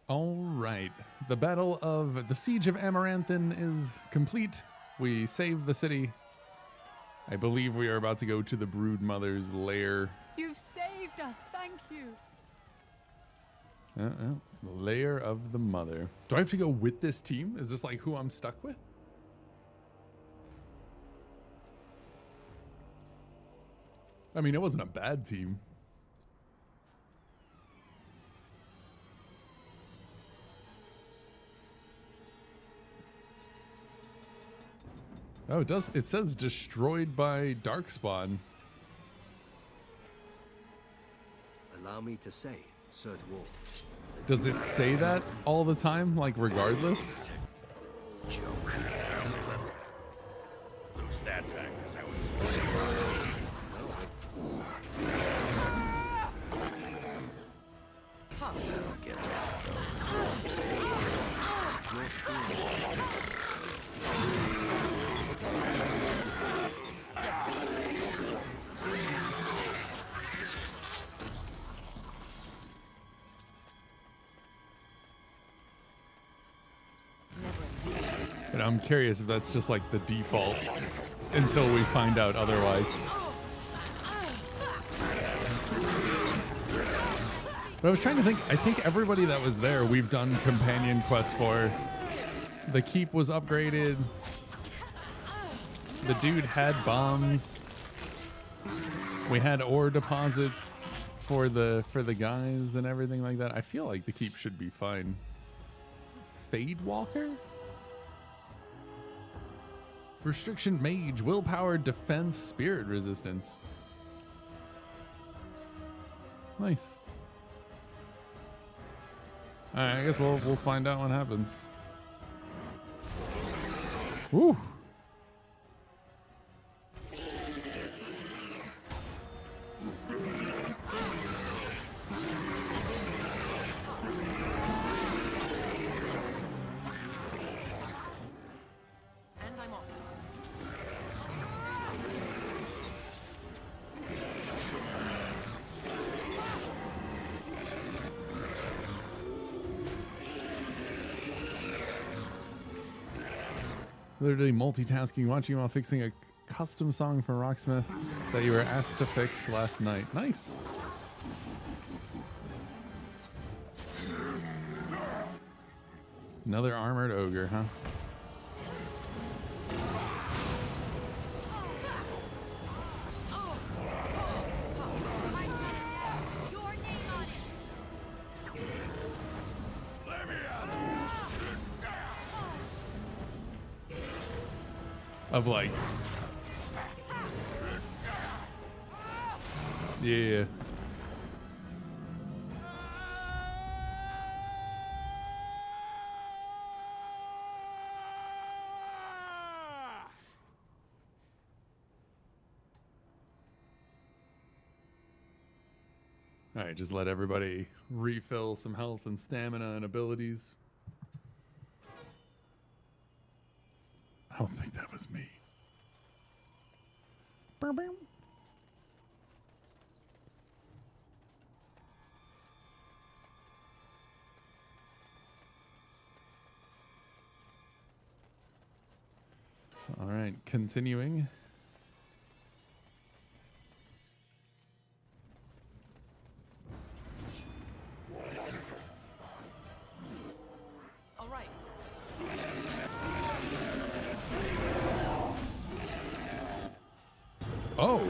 All right. The battle of the Siege of Amaranthin is complete. We saved the city. I believe we are about to go to the Brood Mother's lair. You've saved us. Thank you. The lair of the Mother. Do I have to go with this team? Is this like who I'm stuck with? I mean, it wasn't a bad team. Oh, it does. It says destroyed by Darkspawn. Allow me to say, Sir Dwarf. Does it say that all the time, like regardless? Joke. Lose that time, because I was... Get that. Your screen. And I'm curious if that's just like the default until we find out otherwise. But I was trying to think, I think everybody that was there, we've done companion quests for. The keep was upgraded. The dude had bombs. We had ore deposits for the guys and everything like that. I feel like the keep should be fine. Fade Walker? Restriction Mage, Willpower, Defense, Spirit Resistance. Nice. Alright, I guess we'll find out what happens. Woo! Literally multitasking, watching while fixing a custom song for Rocksmith that you were asked to fix last night. Nice. Another armored ogre, huh? Of like, yeah. All right, just let everybody refill some health and stamina and abilities. I don't think that was me. Bow, bow. All right, continuing. All right. Oh.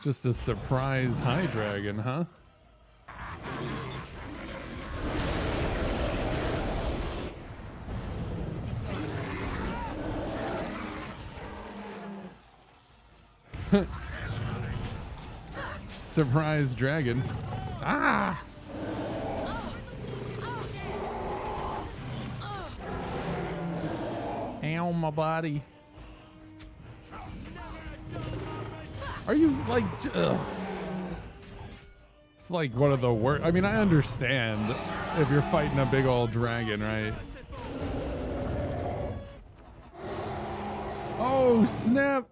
Just a surprise high dragon, huh? Surprise dragon. Ah! Ow, my body. Are you like, ugh. It's like one of the worst. I mean, I understand if you're fighting a big old dragon, right? Oh, snap.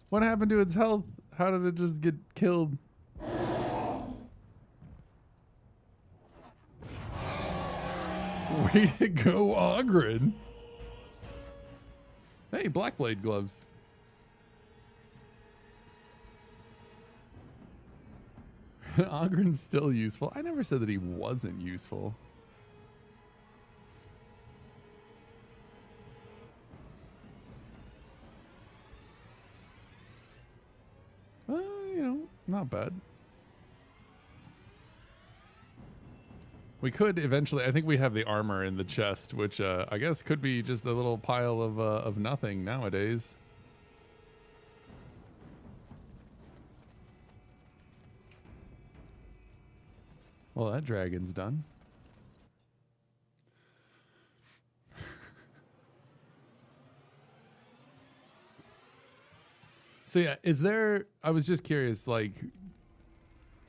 What happened to its health? How did it just get killed? Way to go, Ogren. Hey, Blackblade gloves. Ogren's still useful. I never said that he wasn't useful. You know, not bad. We could eventually, I think we have the armor in the chest, which I guess could be just a little pile of nothing nowadays. Well, that dragon's done. So yeah, is there, I was just curious, like,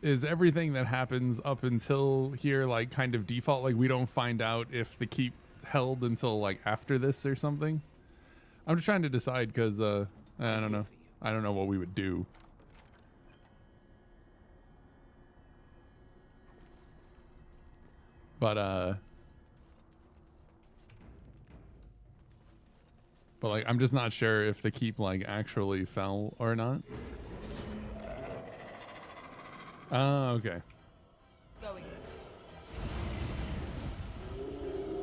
is everything that happens up until here like kind of default? Like we don't find out if the keep held until like after this or something? I'm just trying to decide because I don't know. I don't know what we would do. But like I'm just not sure if the keep like actually fell or not. Oh, okay. Going.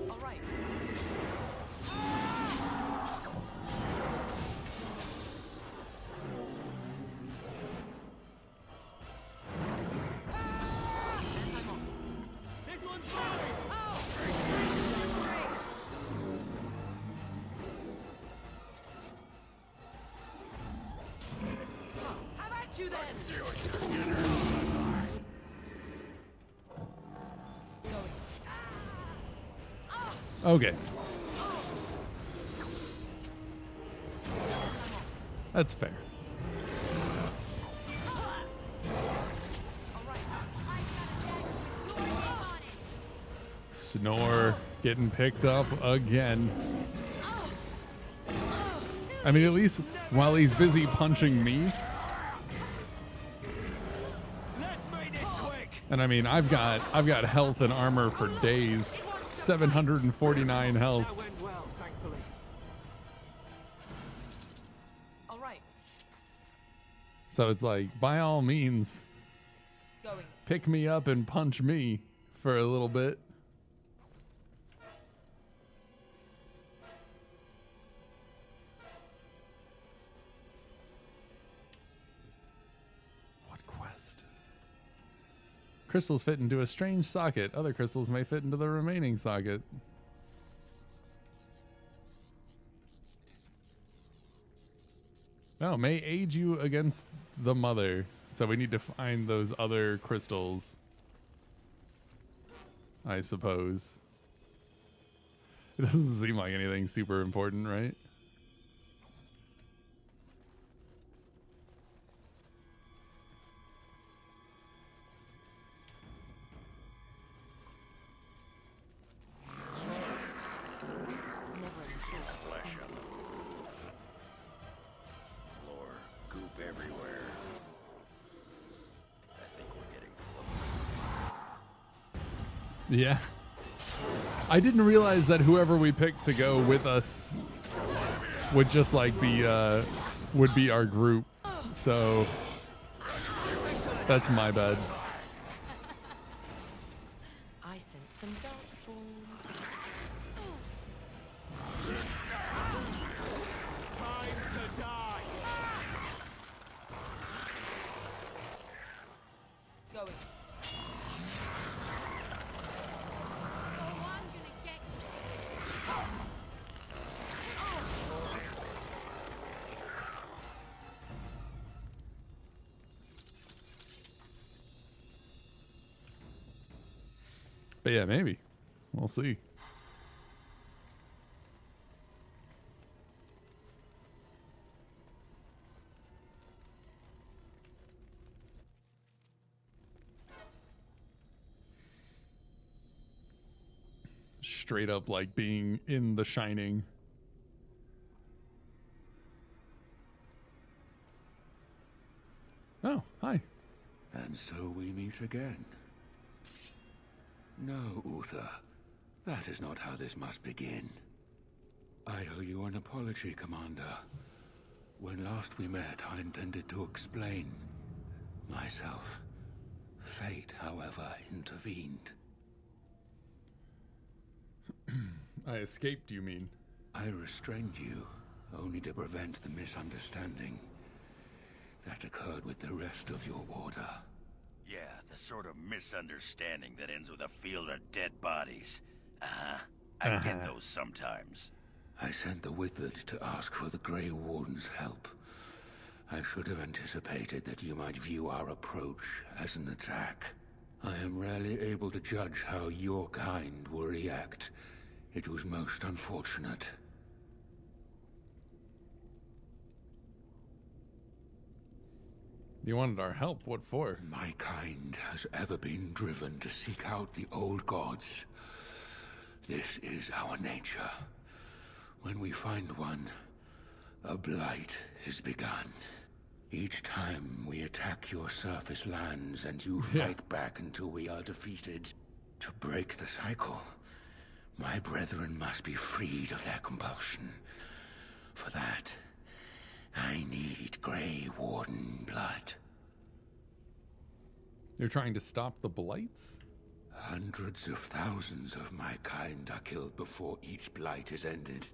All right. This one's mine! How about you then? Okay. That's fair. Snore getting picked up again. I mean, at least while he's busy punching me. Let's make this quick! And I mean, I've got health and armor for days. 749 health. That went well, thankfully. All right. So it's like, by all means, Going. pick me up and punch me for a little bit. What quest? Crystals fit into a strange socket. Other crystals may fit into the remaining socket. Oh, may aid you against the mother. So we need to find those other crystals, I suppose. It doesn't seem like anything super important, right? Flesh on the floor, goop everywhere. I think we're getting close. Yeah. I didn't realize that whoever we picked to go with us would just like be would be our group. So that's my bad. I sense some darkspawn. Time to die! Going. Oh, I'm gonna get you. But yeah, maybe. We'll see. Straight up like being in The Shining. Oh, hi. And so we meet again. No, Uther. That is not how this must begin. I owe you an apology, Commander. When last we met, I intended to explain myself. Fate, however, intervened. I escaped, you mean? I restrained you, only to prevent the misunderstanding that occurred with the rest of your order. Yeah, the sort of misunderstanding that ends with a field of dead bodies. I get those sometimes. I sent the Withered to ask for the Grey Warden's help. I should have anticipated that you might view our approach as an attack. I am rarely able to judge how your kind will react. It was most unfortunate. You wanted our help? What for? My kind has ever been driven to seek out the old gods. This is our nature. When we find one, a blight is begun. Each time we attack your surface lands and you fight back until we are defeated. To break the cycle, my brethren must be freed of their compulsion. For that, I need Grey Warden blood. You're trying to stop the blights? Hundreds of thousands of my kind are killed before each blight is ended.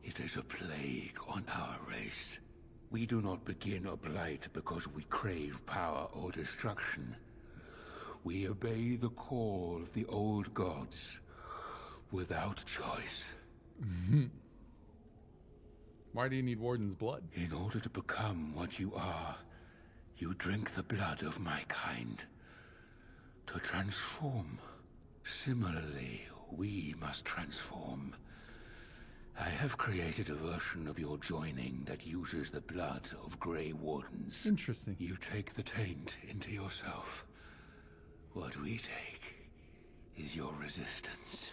It is a plague on our race. We do not begin a blight because we crave power or destruction. We obey the call of the old gods without choice. Why do you need Warden's blood? In order to become what you are, you drink the blood of my kind. To transform. Similarly, we must transform. I have created a version of your joining that uses the blood of Grey Wardens. Interesting. You take the taint into yourself. What we take is your resistance.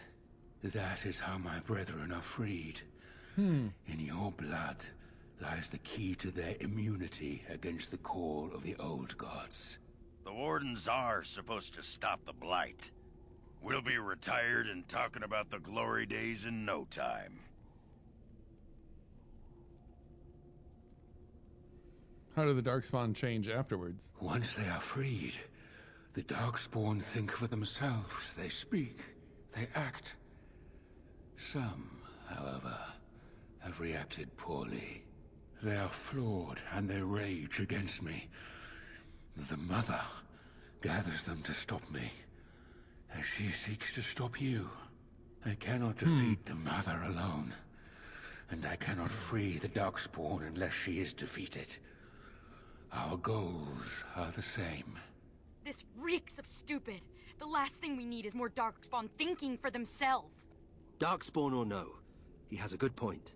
That is how my brethren are freed. In your blood lies the key to their immunity against the call of the old gods. The Wardens are supposed to stop the Blight. We'll be retired and talking about the glory days in no time. How do the Darkspawn change afterwards? Once they are freed, the Darkspawn think for themselves. They speak, they act. Some, however, have reacted poorly. They are flawed and they rage against me. The Mother gathers them to stop me, as she seeks to stop you. I cannot defeat the Mother alone, and I cannot free the Darkspawn unless she is defeated. Our goals are the same. This reeks of stupid. The last thing we need is more Darkspawn thinking for themselves. Darkspawn or no, he has a good point.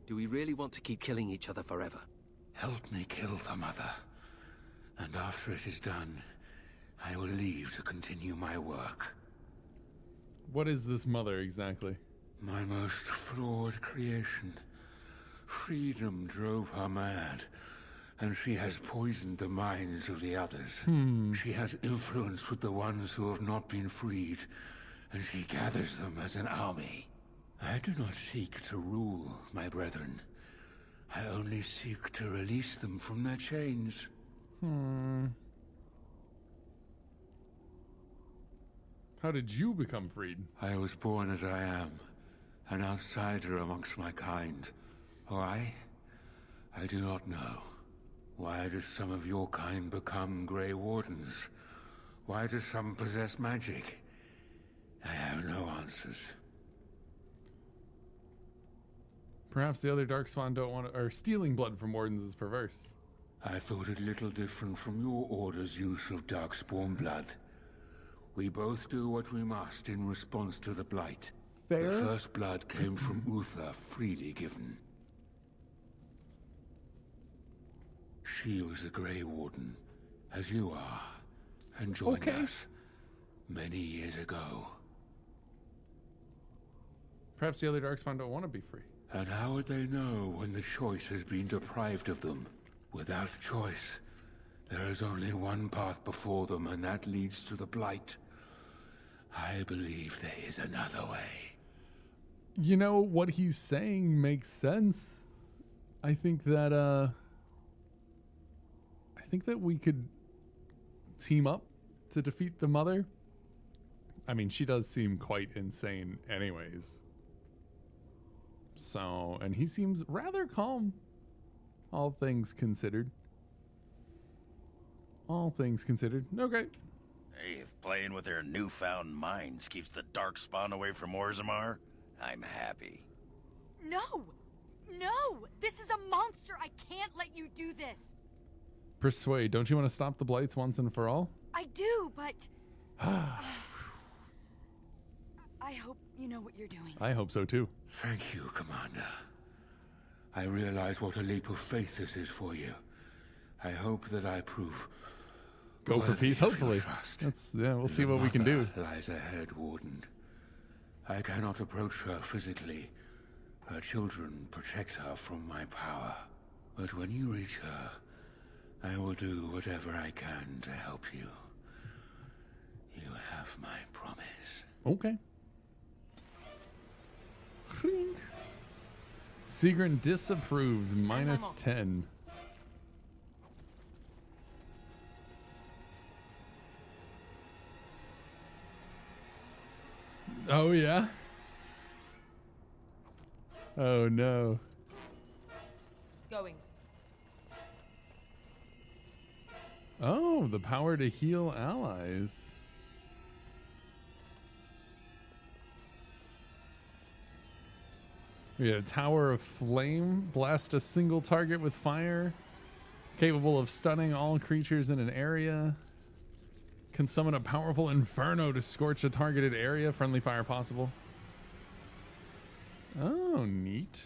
Do we really want to keep killing each other forever? Help me kill the Mother, and after it is done, I will leave to continue my work. What is this mother exactly? My most flawed creation. Freedom drove her mad, and she has poisoned the minds of the others. She has influence with the ones who have not been freed, and she gathers them as an army. I do not seek to rule, my brethren. I only seek to release them from their chains. How did you become freed? I was born as I am, an outsider amongst my kind. Why? I do not know. Why do some of your kind become Grey Wardens? Why do some possess magic? I have no answers. Perhaps the other Darkspawn don't want to, or stealing blood from Wardens is perverse. I thought it little different from your order's use of Darkspawn blood. We both do what we must in response to the Blight. Fair? The first blood came from Uther, freely given. She was a Grey Warden, as you are, and joined us many years ago. Perhaps the other Darkspawn don't want to be free. And how would they know when the choice has been deprived of them? Without choice, there is only one path before them, and that leads to the Blight. I believe there is another way. You know, what he's saying makes sense. I think that we could team up to defeat the mother. I mean, she does seem quite insane anyways. So, and he seems rather calm, all things considered. All things considered. Okay. Hey, if playing with their newfound minds keeps the Darkspawn away from Orzammar, I'm happy. No! No! This is a monster! I can't let you do this! Persuade, don't you want to stop the blights once and for all? I do, but... I hope you know what you're doing. I hope so too. Thank you, Commander. I realize what a leap of faith this is for you. I hope that I prove... Go for worthy peace, of your hopefully. trust. We'll see The what we can do. mother lies ahead, Warden. I cannot approach her physically. Her children protect her from my power. But when you reach her, I will do whatever I can to help you. You have my promise. Okay. Sigrun disapproves, minus 10. Oh, yeah? Oh, no. Going. Oh, the power to heal allies. We got a Tower of Flame. Blast a single target with fire. Capable of stunning all creatures in an area. Can summon a powerful Inferno to scorch a targeted area. Friendly fire possible. Oh, neat.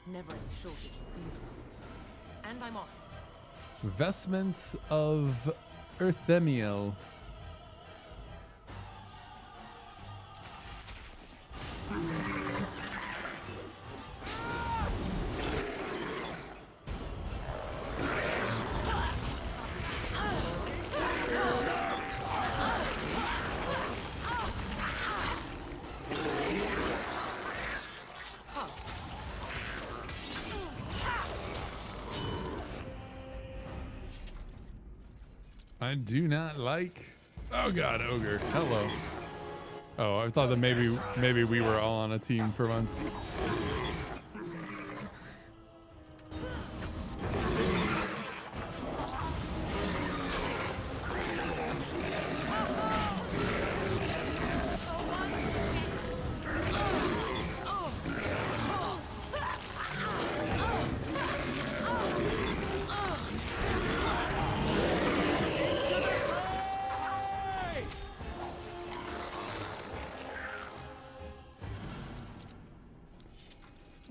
Never any shortage of these ones. And I'm off. Vestments of Earthemiel. I do not like. Oh God, ogre. Hello. Oh, I thought that maybe we were all on a team for once.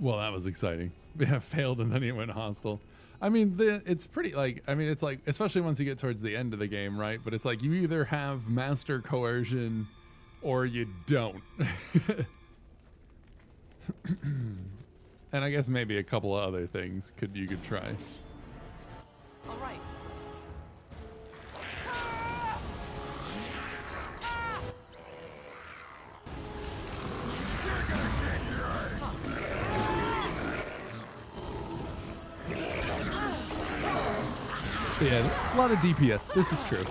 Well, that was exciting. Yeah, failed and then he went hostile. I mean, it's pretty it's like, especially once you get towards the end of the game, right? But it's like you either have master coercion or you don't. And I guess maybe a couple of other things you could try. All right. Yeah, a lot of DPS. This is true.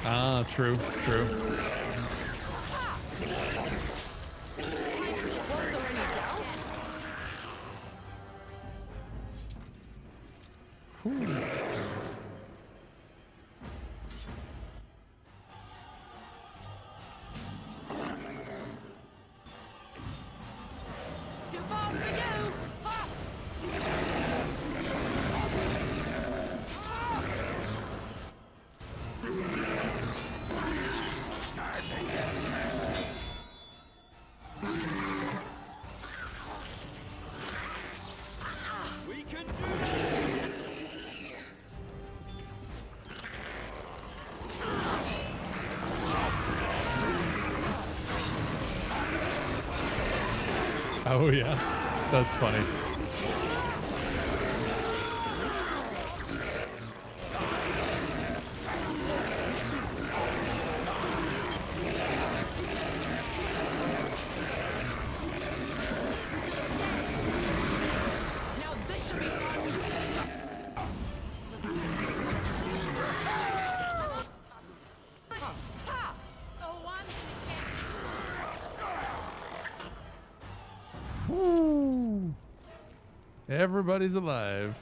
Ah, true. Whew. Oh yeah. That's funny. Now this should be fun. Oh, I'm gonna get Whew. Everybody's alive.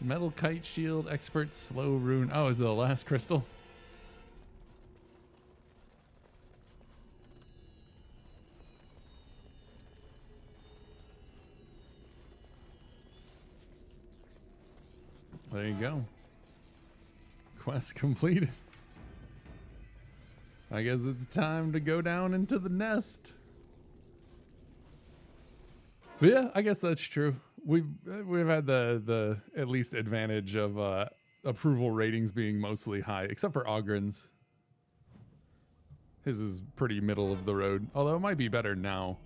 Metal kite shield, expert slow rune. Oh, is it the last crystal? There you go. Quest completed. I guess it's time to go down into the nest. But yeah, I guess that's true. We've had the at least advantage of approval ratings being mostly high, except for Ogren's. His is pretty middle of the road, although it might be better now.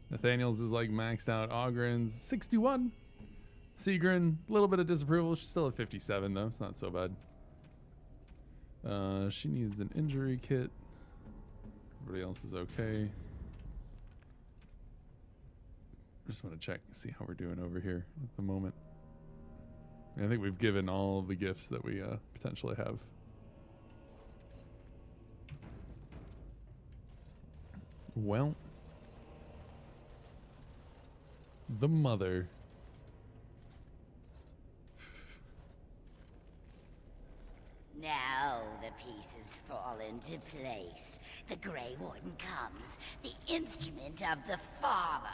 Nathaniel's is like maxed out. Ogren's 61. Seagrin, a little bit of disapproval. She's still at 57 though. It's not so bad. She needs an injury kit. Everybody else is okay. Just want to check and see how we're doing over here at the moment. I think we've given all of the gifts that we potentially have. Well, the mother. Now the pieces fall into place. The Grey Warden comes, the instrument of the Father.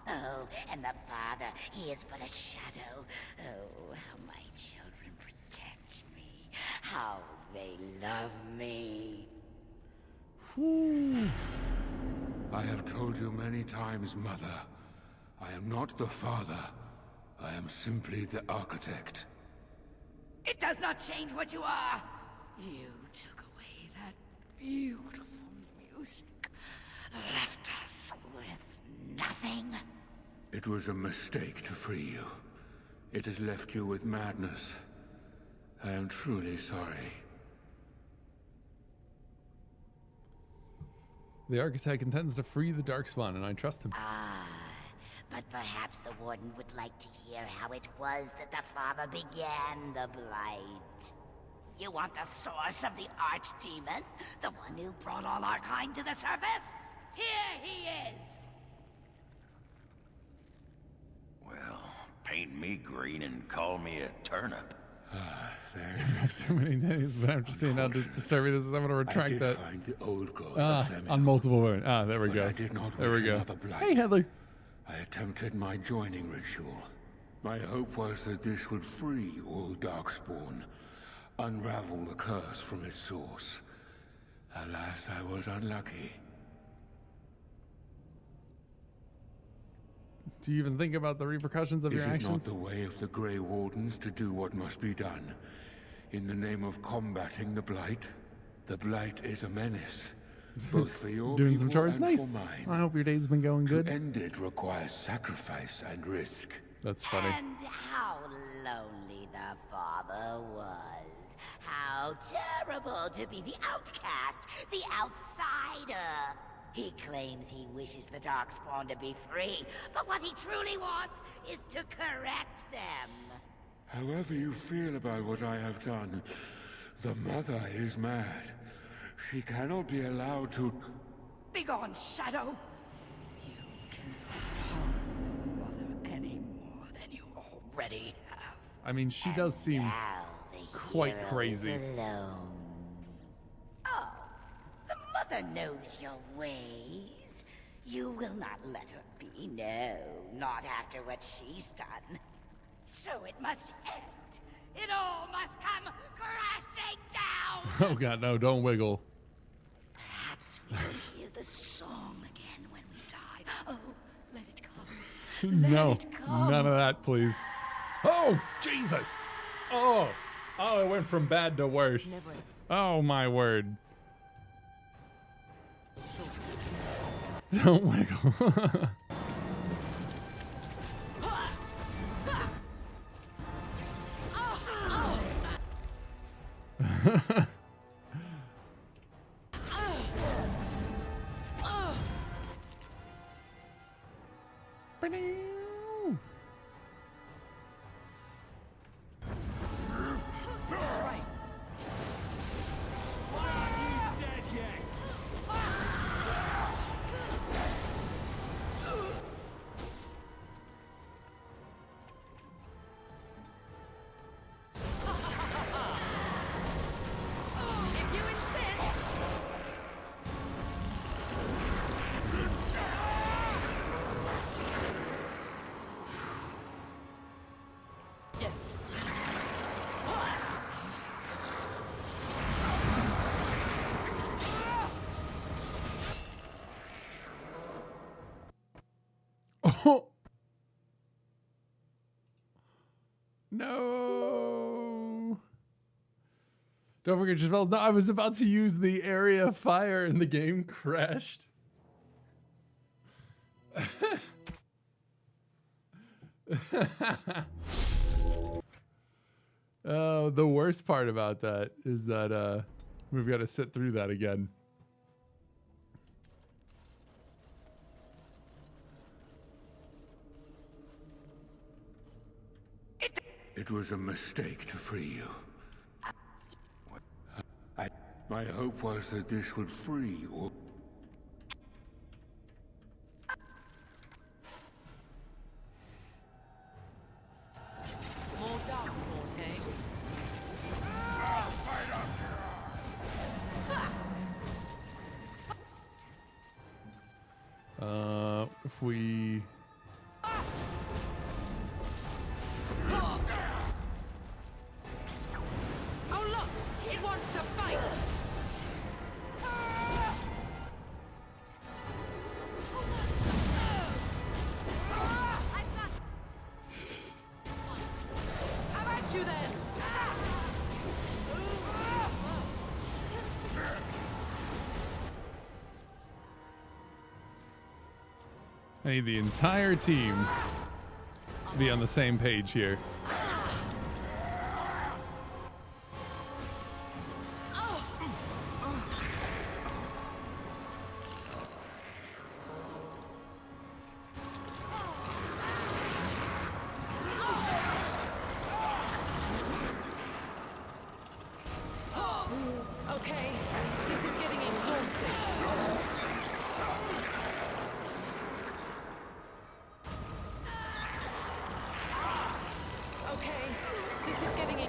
Oh, and the Father, he is but a shadow. Oh, how my children protect me. How they love me. I have told you many times, Mother. I am not the Father. I am simply the Architect. It does not change what you are. You took away that beautiful music. Left us with nothing. It was a mistake to free you. It has left you with madness. I am truly sorry. The Architect intends to free the Darkspawn, and I trust him. But perhaps the Warden would like to hear how it was that the Father began the Blight. You want the source of the Archdemon? The one who brought all our kind to the surface? Here he is! Well, paint me green and call me a turnip. There I have too many days, but after seeing how disturbing this is, I'm going to retract I did that. find the old god of Themino, On multiple wounds. There we but go. I did not There we wish go. another blight. Hey, Heather. I attempted my joining ritual. My hope was that this would free all Darkspawn, unravel the curse from its source. Alas, I was unlucky. Do you even think about the repercussions of Is your it actions? not the way of the Grey Wardens to do what must be done? In the name of combating the Blight? The Blight is a menace, both for your Doing people some chores? and Nice. for I mine. hope your day's been going To good. end it requires sacrifice and risk. That's funny. And how lonely the Father was. How terrible to be the outcast, the outsider. He claims he wishes the Darkspawn to be free, but what he truly wants is to correct them. However you feel about what I have done, the Mother is mad. She cannot be allowed to... Begone, Shadow! You cannot harm the Mother any more than you already have. I mean, she does seem Now the quite hero crazy. is alone. Oh, the Mother knows your ways. You will not let her be, no, not after what she's done. So it must end. It all must come crashing down! Oh god, no, don't wiggle. Perhaps we'll hear the song again when we die. Oh, let it come. Let No, it come. none of that, please. Oh, Jesus. Oh, Oh, it went from bad to worse. Never Oh my word. shortage Don't wiggle. If you insist. Yes. Oh. No. Don't forget your spells. No, I was about to use the area of fire and the game crashed. Oh, the worst part about that is that we've got to sit through that again. It was a mistake to free you. My hope was that this would free you. more darkspawn, eh? If we Oh look! It wants to fight! How about you then? I need the entire team to be on the same page here. Okay, this is getting exhausting. Okay, this is getting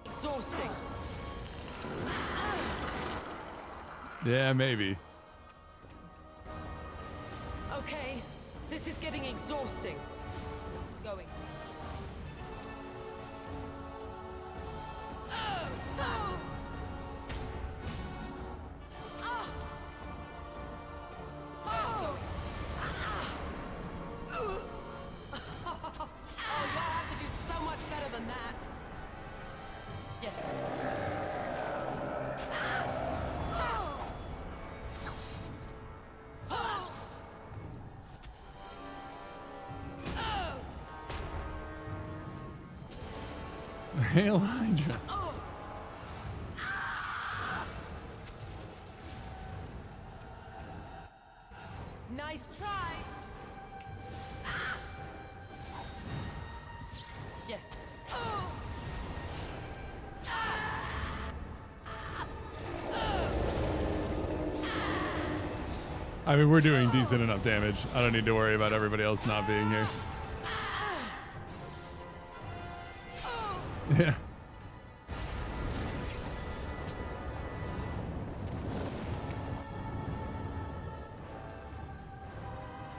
exhausting. Yeah, maybe. Okay, this is getting exhausting. Going. Oh, you'll have to do so much better than that. Yes. Hey, Elijah. Nice try. Yes. I mean, we're doing decent enough damage. I don't need to worry about everybody else not being here. Yeah.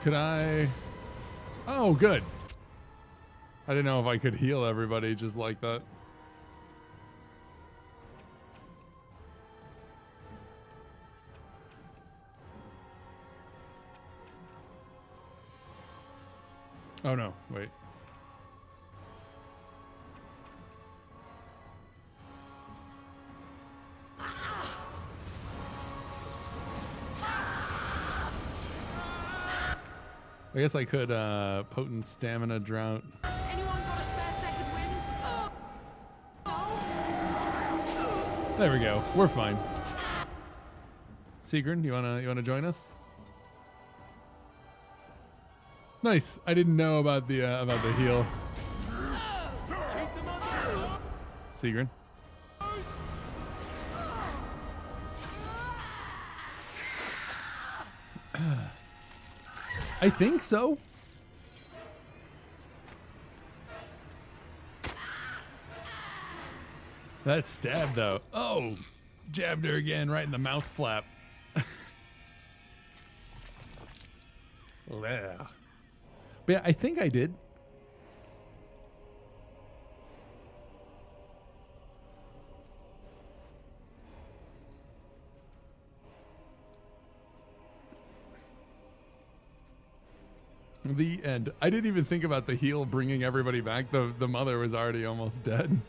Could I? Oh, good. I didn't know if I could heal everybody just like that. Oh no, wait. I guess I could potent stamina drought. Anyone got a spare second wind? There we go. We're fine. Sigrun, you wanna join us? Nice. I didn't know about the heal. Sigrun. I think so. That stab though. Oh, jabbed her again right in the mouth flap. Yeah. But yeah, I think I did. The end. I didn't even think about the heal bringing everybody back. The mother was already almost dead.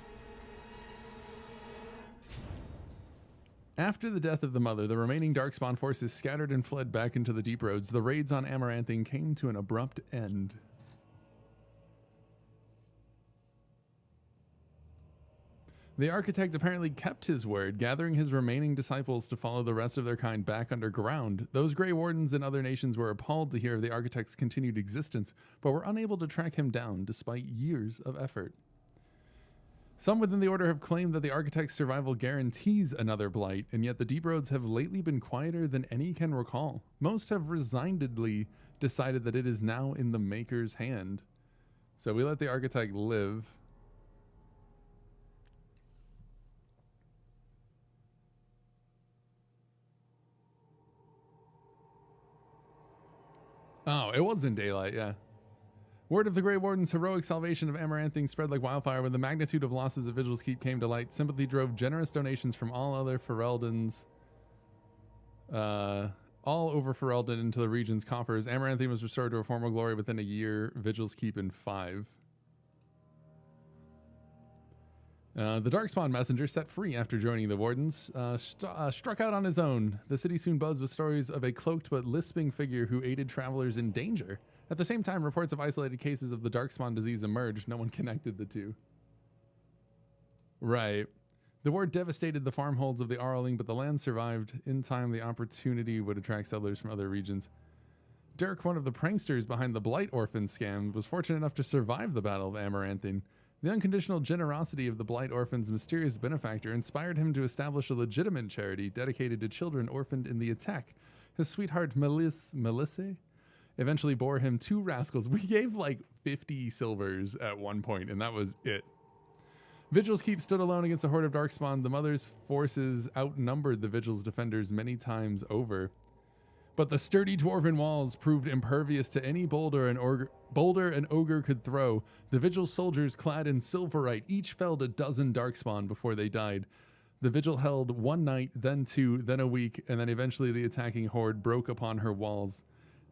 After the death of the mother, the remaining Darkspawn forces scattered and fled back into the Deep Roads. The raids on Amaranthine came to an abrupt end. The architect apparently kept his word, gathering his remaining disciples to follow the rest of their kind back underground. Those Grey Wardens in other nations were appalled to hear of the architect's continued existence, but were unable to track him down despite years of effort. Some within the Order have claimed that the architect's survival guarantees another blight, and yet the Deep Roads have lately been quieter than any can recall. Most have resignedly decided that it is now in the Maker's hand. So we let the architect live. Oh, it was in daylight, yeah. Word of the Grey Warden's heroic salvation of Amaranthine spread like wildfire. When the magnitude of losses at Vigil's Keep came to light, sympathy drove generous donations from all other Fereldans, all over Ferelden into the region's coffers. Amaranthine was restored to her former glory within a year. Vigil's Keep in 5. The Darkspawn messenger, set free after joining the Wardens, struck out on his own. The city soon buzzed with stories of a cloaked but lisping figure who aided travelers in danger. At the same time, reports of isolated cases of the Darkspawn disease emerged. No one connected the two. Right. The war devastated the farmholds of the Arling, but the land survived. In time, the opportunity would attract settlers from other regions. Dirk, one of the pranksters behind the Blight Orphan scam, was fortunate enough to survive the Battle of Amaranthine. The unconditional generosity of the Blight Orphan's mysterious benefactor inspired him to establish a legitimate charity dedicated to children orphaned in the attack. His sweetheart Melissa eventually bore him 2 rascals. We gave like 50 silvers at one point, and that was it. Vigil's Keep stood alone against a horde of Darkspawn. The Mother's forces outnumbered the Vigil's defenders many times over. But the sturdy dwarven walls proved impervious to any boulder an ogre could throw. The Vigil soldiers, clad in silverite, each felled a dozen Darkspawn before they died. The Vigil held 1 night, then 2, then a week, and then eventually the attacking horde broke upon her walls.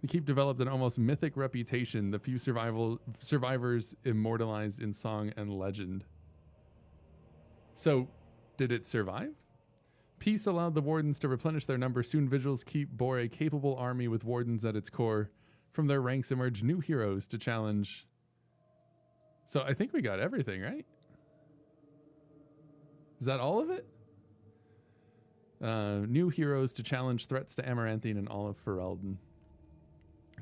The Keep developed an almost mythic reputation, the few survivors immortalized in song and legend. So, did it survive? Peace allowed the Wardens to replenish their number. Soon Vigil's Keep bore a capable army with Wardens at its core. From their ranks emerged new heroes to challenge. So I think we got everything, right? Is that all of it? New heroes to challenge threats to Amaranthine and all of Ferelden.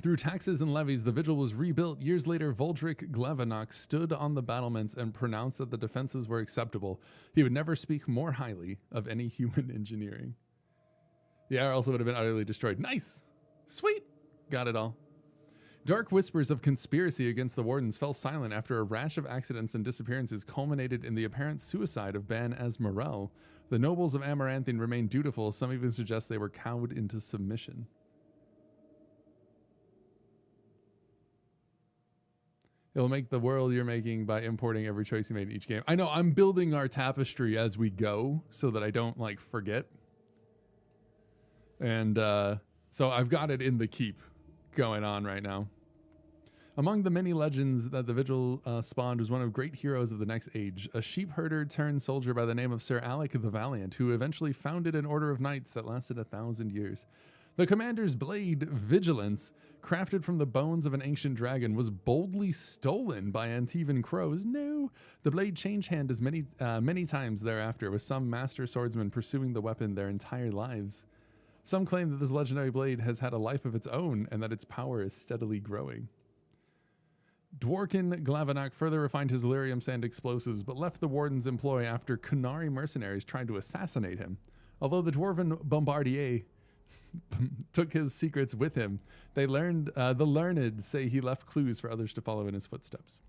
Through taxes and levies, the Vigil was rebuilt. Years later, Voldric Glevenok stood on the battlements and pronounced that the defenses were acceptable. He would never speak more highly of any human engineering. The hour also would have been utterly destroyed. Nice! Sweet! Got it all. Dark whispers of conspiracy against the Wardens fell silent after a rash of accidents and disappearances culminated in the apparent suicide of Ban Asmorel. The nobles of Amaranthine remained dutiful. Some even suggest they were cowed into submission. It'll make the world you're making by importing every choice you made in each game. I know, I'm building our tapestry as we go so that I don't, like, forget. And so I've got it in the Keep going on right now. Among the many legends that the Vigil spawned was one of great heroes of the next age, a sheep herder turned soldier by the name of Sir Alec the Valiant, who eventually founded an order of knights that lasted 1,000 years. The commander's blade, Vigilance, crafted from the bones of an ancient dragon, was boldly stolen by Antivan crows. No, the blade changed hand as many times thereafter, with some master swordsmen pursuing the weapon their entire lives. Some claim that this legendary blade has had a life of its own and that its power is steadily growing. Dworkin Glavenok further refined his lyrium sand explosives, but left the warden's employ after Kunari mercenaries tried to assassinate him. Although the dwarven bombardier took his secrets with him, the learned say he left clues for others to follow in his footsteps.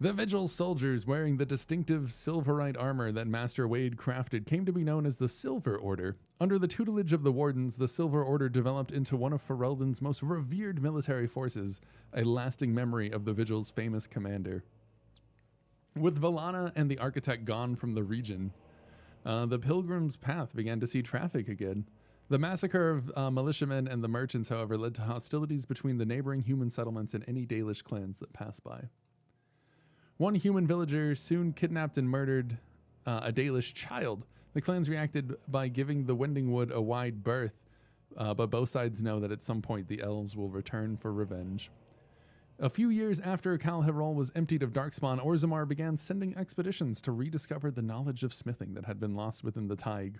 The Vigil soldiers, wearing the distinctive silverite armor that Master Wade crafted, came to be known as the Silver Order. Under the tutelage of the Wardens, the Silver Order developed into one of Ferelden's most revered military forces, a lasting memory of the Vigil's famous commander. With Valana and the Architect gone from the region, the Pilgrim's Path began to see traffic again. The massacre of militiamen and the merchants, however, led to hostilities between the neighboring human settlements and any Dalish clans that passed by. One human villager soon kidnapped and murdered a Dalish child. The clans reacted by giving the Winding Wood a wide berth, but both sides know that at some point the elves will return for revenge. A few years after Kal Hirol was emptied of Darkspawn, Orzammar began sending expeditions to rediscover the knowledge of smithing that had been lost within the Taig.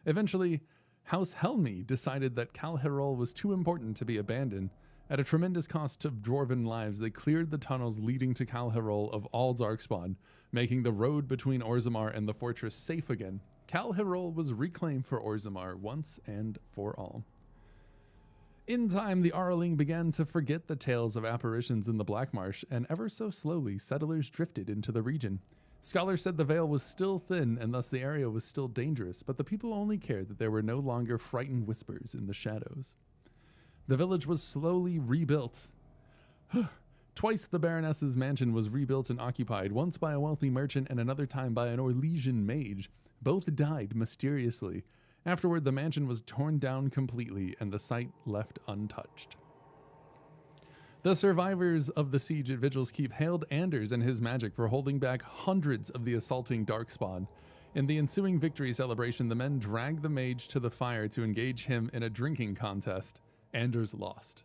Eventually, House Helmi decided that Kal Hirol was too important to be abandoned. At a tremendous cost to dwarven lives, they cleared the tunnels leading to Kal Hirol of all Darkspawn, making the road between Orzammar and the fortress safe again. Kal Hirol was reclaimed for Orzammar once and for all. In time, the Arling began to forget the tales of apparitions in the Black Marsh, and ever so slowly, settlers drifted into the region. Scholars said the veil was still thin, and thus the area was still dangerous, but the people only cared that there were no longer frightened whispers in the shadows. The village was slowly rebuilt. Twice the Baroness's mansion was rebuilt and occupied, once by a wealthy merchant and another time by an Orlesian mage. Both died mysteriously. Afterward, the mansion was torn down completely and the site left untouched. The survivors of the siege at Vigil's Keep hailed Anders and his magic for holding back hundreds of the assaulting Darkspawn. In the ensuing victory celebration, the men dragged the mage to the fire to engage him in a drinking contest. Anders lost.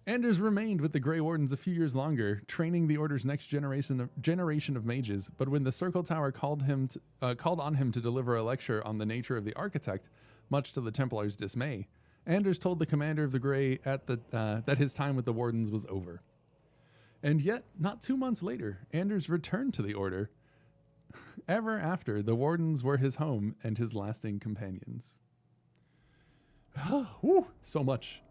Anders remained with the Grey Wardens a few years longer, training the Order's next generation of mages, but when the Circle Tower called on him to deliver a lecture on the nature of the Architect, much to the Templars' dismay, Anders told the commander of the Grey that his time with the Wardens was over. And yet, not 2 months later, Anders returned to the Order. Ever after, the Wardens were his home and his lasting companions. Whew, so much.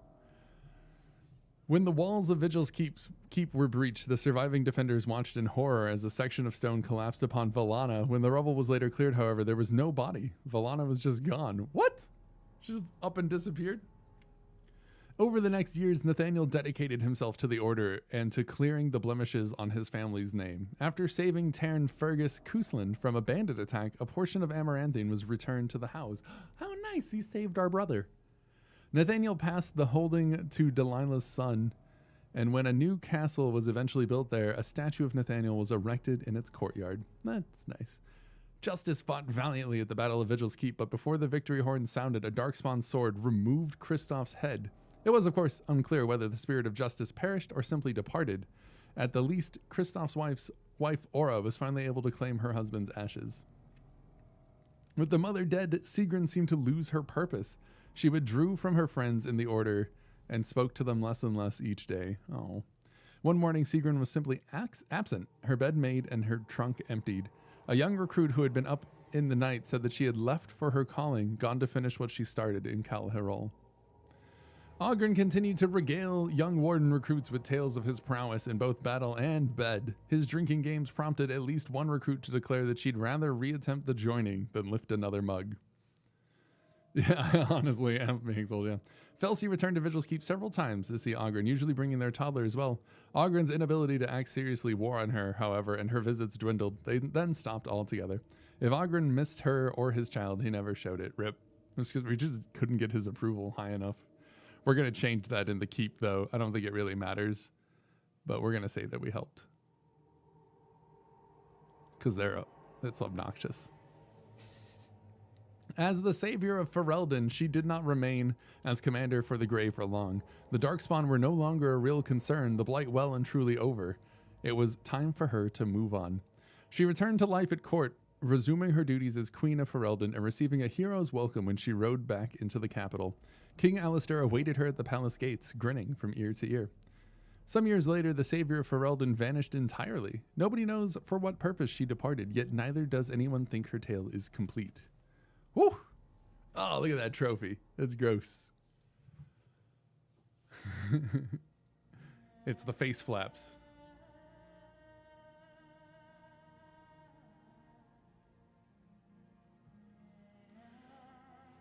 When the walls of Vigil's keep were breached, the surviving defenders watched in horror as a section of stone collapsed upon Valana. When the rubble was later cleared, however, there was no body. Valana was just gone. What? She just up and disappeared? Over the next years, Nathaniel dedicated himself to the Order and to clearing the blemishes on his family's name. After saving Tairn Fergus Cousland from a bandit attack, a portion of Amaranthine was returned to the house. How nice, he saved our brother. Nathaniel passed the holding to Delilah's son, and when a new castle was eventually built there, a statue of Nathaniel was erected in its courtyard. That's nice. Justice fought valiantly at the Battle of Vigil's Keep, but before the victory horn sounded, a Darkspawn sword removed Kristoff's head. It was, of course, unclear whether the spirit of justice perished or simply departed. At the least, Kristoff's wife Aura was finally able to claim her husband's ashes. With the mother dead, Sigrun seemed to lose her purpose. She withdrew from her friends in the Order and spoke to them less and less each day. Oh. One morning, Sigrun was simply absent, her bed made and her trunk emptied. A young recruit who had been up in the night said that she had left for her calling, gone to finish what she started in Kal Hirol. Oghren continued to regale young Warden recruits with tales of his prowess in both battle and bed. His drinking games prompted at least one recruit to declare that she'd rather reattempt the joining than lift another mug. Yeah, honestly, I'm being sold, yeah. Felsi returned to Vigil's Keep several times to see Oghren, usually bringing their toddler as well. Oghren's inability to act seriously wore on her, however, and her visits dwindled. They then stopped altogether. If Oghren missed her or his child, he never showed it. Rip. It's because we just couldn't get his approval high enough. We're going to change that in the Keep, though. I don't think it really matters, but we're going to say that we helped. Because it's obnoxious. As the savior of Ferelden, she did not remain as commander for the Grey for long. The Darkspawn were no longer a real concern, the Blight well and truly over. It was time for her to move on. She returned to life at court, resuming her duties as Queen of Ferelden and receiving a hero's welcome when she rode back into the capital. King Alistair awaited her at the palace gates, grinning from ear to ear. Some years later, the savior of Ferelden vanished entirely. Nobody knows for what purpose she departed, yet neither does anyone think her tale is complete. Woo! Oh, look at that trophy. That's gross. It's the face flaps.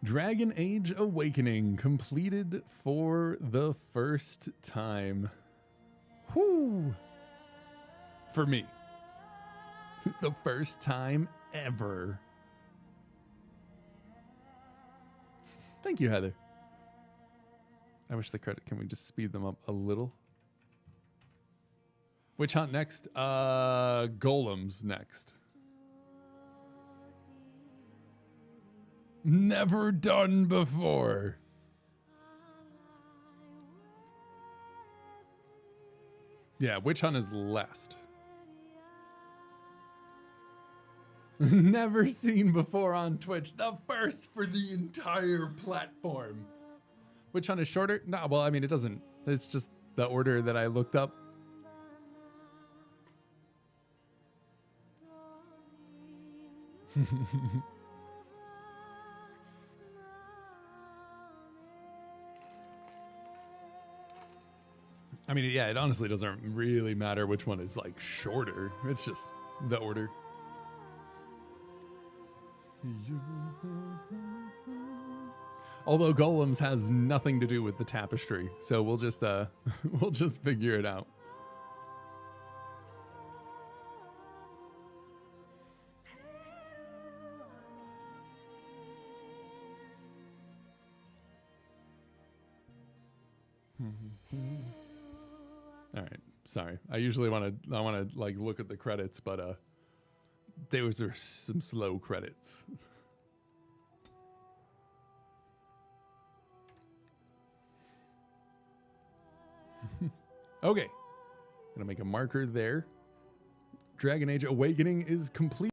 Dragon Age Awakening completed for the first time. Whoo! For me. The first time ever. Thank you, Heather. I wish the credit. Can we just speed them up a little? Witch Hunt next. Golems next. Never done before. Yeah, Witch Hunt is last. Never seen before on Twitch. The first for the entire platform. Witch Hunt is shorter? No, well, I mean, it doesn't. It's just the order that I looked up. I mean, yeah, it honestly doesn't really matter which one is like shorter. It's just the order. Although Golems has nothing to do with the tapestry, so we'll just we'll just figure it out. All right, sorry. I usually want to like look at the credits, but those are some slow credits. Okay, gonna make a marker there. Dragon Age Awakening is complete.